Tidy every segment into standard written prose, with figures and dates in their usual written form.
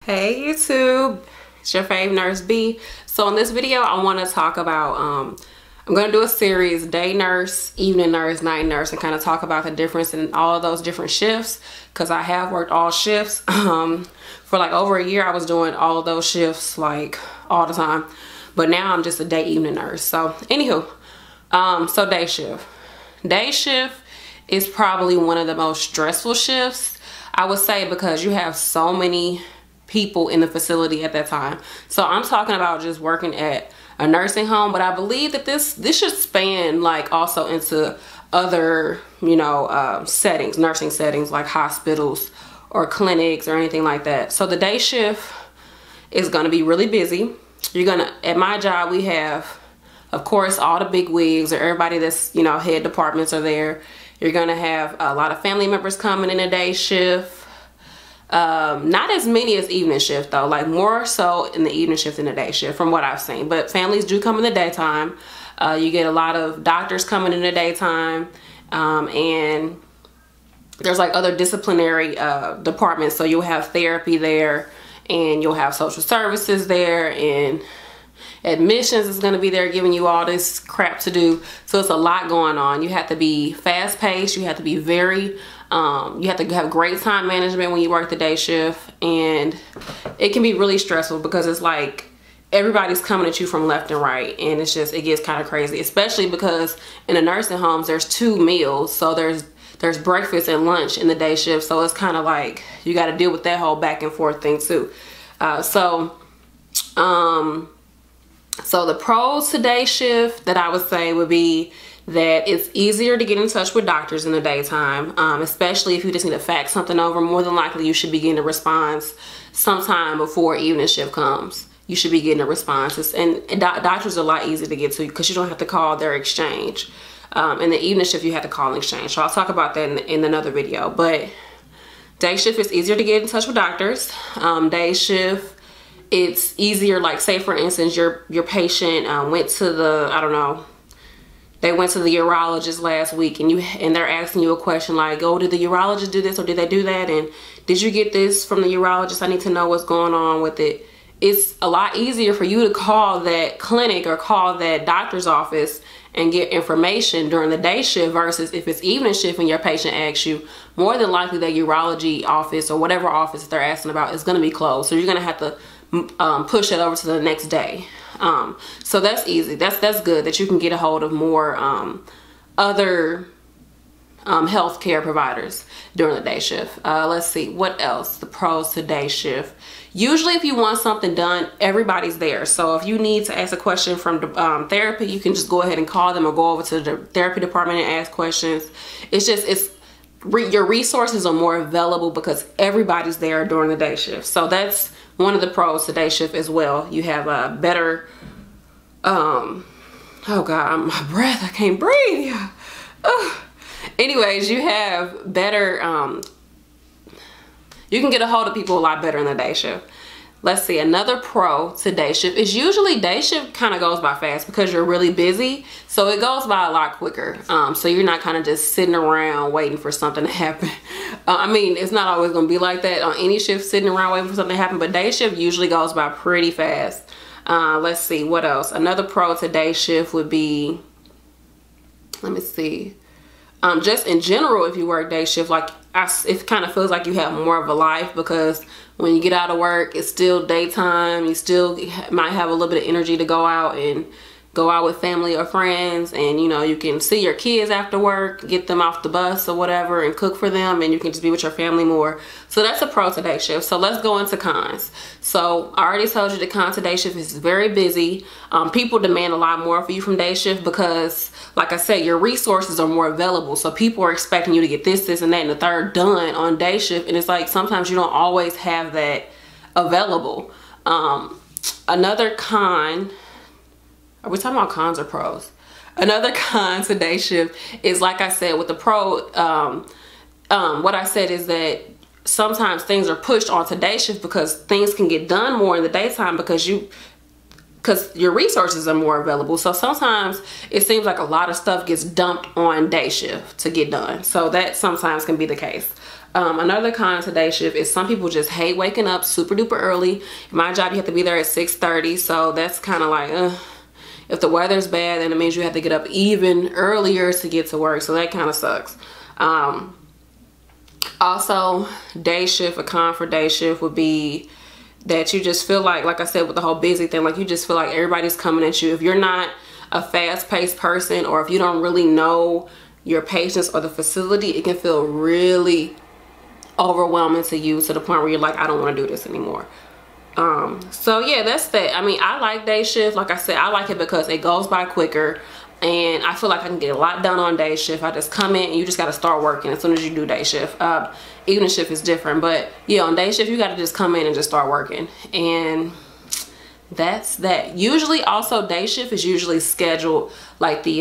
Hey YouTube, it's your fave nurse B. So in this video I want to talk about I'm going to do a series day nurse, evening nurse, night nurse, and kind of talk about the difference in all of those different shifts, because I have worked all shifts. For like over a year I was doing all of those shifts like all the time, but now I'm just a day evening nurse. So anywho, so day shift is probably one of the most stressful shifts, I would say, because you have so many people in the facility at that time. So I'm talking about just working at a nursing home, but I believe that this should span like also into other, you know, settings, nursing settings like hospitals or clinics or anything like that. So the day shift is going to be really busy. At my job we have, of course, all the big wigs or everybody that's, you know, head departments are there. You're going to have a lot of family members coming in a day shift. Not as many as evening shift though, like more so in the evening shift than the day shift from what I've seen, but families do come in the daytime. You get a lot of doctors coming in the daytime, and there's like other disciplinary departments, so you'll have therapy there and you'll have social services there, and admissions is going to be there giving you all this crap to do. So it's a lot going on. You have to be fast paced, you have to be very you have to have great time management when you work the day shift, and it can be really stressful because it's like everybody's coming at you from left and right, and it gets kind of crazy, especially because in the nursing homes there's 2 meals, so there's breakfast and lunch in the day shift, so it's kind of like you got to deal with that whole back and forth thing too. So the pros to day shift that I would say would be that it's easier to get in touch with doctors in the daytime, especially if you just need to fax something over. More than likely you should be getting a response sometime before evening shift comes. You should be getting a response, and doctors are a lot easier to get to because you don't have to call their exchange. In the evening shift you have to call an exchange, so I'll talk about that in another video. But day shift is easier to get in touch with doctors. Day shift, it's easier, like say for instance your patient went to the, I don't know, they went to the urologist last week, and they're asking you a question like, oh, did the urologist do this or did they do that, and did you get this from the urologist? I need to know what's going on with it. It's a lot easier for you to call that clinic or call that doctor's office and get information during the day shift versus if it's evening shift and your patient asks you. More than likely that urology office or whatever office they're asking about is going to be closed, so you're going to have to push it over to the next day. So that's easy. That's good that you can get a hold of more other healthcare providers during the day shift. Let's see what else. The pros to day shift. Usually if you want something done, everybody's there. So if you need to ask a question from therapy, you can just go ahead and call them or go over to the therapy department and ask questions. Your resources are more available because everybody's there during the day shift. So that's one of the pros to day shift as well. You have a better, oh God, my breath, I can't breathe. Anyways, you have better, you can get a hold of people a lot better in the day shift. Let's see, another pro to day shift is usually day shift kind of goes by fast because you're really busy. So it goes by a lot quicker. So you're not kind of just sitting around waiting for something to happen. I mean, it's not always going to be like that on any shift, sitting around waiting for something to happen, but day shift usually goes by pretty fast. Let's see, what else? Another pro to day shift would be, let me see. Just in general, if you work day shift, like it kind of feels like you have more of a life, because when you get out of work, it's still daytime. You still might have a little bit of energy to go out with family or friends, and you know, you can see your kids after work, get them off the bus or whatever, and cook for them, and you can just be with your family more. So that's a pro to day shift. So let's go into cons. So I already told you the con to day shift is very busy. People demand a lot more for you from day shift because, like I said, your resources are more available. So people are expecting you to get this, and that, and the third done on day shift, and it's like sometimes you don't always have that available. Another con, are we talking about cons or pros? Another con to day shift is, like I said, with the pro, what I said is that sometimes things are pushed onto day shift because things can get done more in the daytime because your resources are more available. So sometimes it seems like a lot of stuff gets dumped on day shift to get done. So that sometimes can be the case. Another con to day shift is some people just hate waking up super duper early. My job, you have to be there at 6:30, so that's kind of like, if the weather's bad, then it means you have to get up even earlier to get to work, so that kind of sucks. Also, day shift, a con for day shift would be that you just feel like I said with the whole busy thing, like you just feel like everybody's coming at you. If you're not a fast-paced person, or if you don't really know your patients or the facility, it can feel really overwhelming to you, to the point where you're like, I don't want to do this anymore. So yeah, that's that. I mean, I like day shift. Like I said, I like it because it goes by quicker, and I feel like I can get a lot done on day shift. I just come in and you just got to start working as soon as you do day shift. Evening shift is different, but yeah, on day shift you got to just come in and just start working, and that's that. Usually also day shift is usually scheduled like the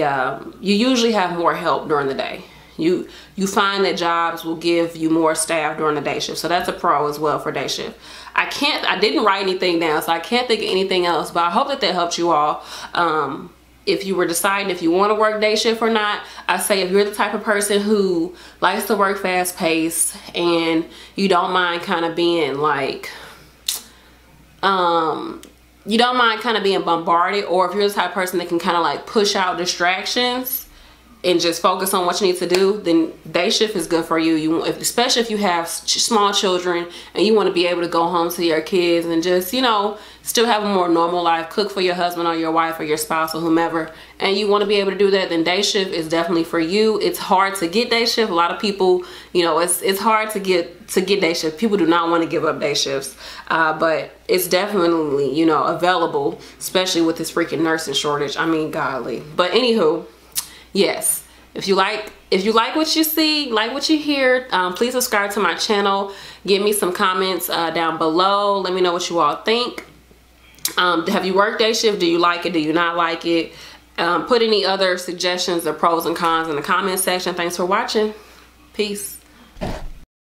you usually have more help during the day. You find that jobs will give you more staff during the day shift, so that's a pro as well for day shift. I didn't write anything down, so I can't think of anything else, but I hope that helped you all. If you were deciding if you want to work day shift or not, I say if you're the type of person who likes to work fast paced and you don't mind kind of being like you don't mind kind of being bombarded, or if you're the type of person that can kind of like push out distractions and just focus on what you need to do, then day shift is good for you. Especially if you have small children and you want to be able to go home to your kids and just, you know, still have a more normal life, cook for your husband or your wife or your spouse or whomever, and you want to be able to do that, then day shift is definitely for you. It's hard to get day shift. A lot of people, you know, it's hard to get day shift. People do not want to give up day shifts, but it's definitely, you know, available, especially with this freaking nursing shortage. I mean, golly. But anywho, yes, if you like what you see, like what you hear, please subscribe to my channel. Give me some comments down below. Let me know what you all think. Have you worked day shift? Do you like it? Do you not like it? Put any other suggestions or pros and cons in the comment section. Thanks for watching. Peace.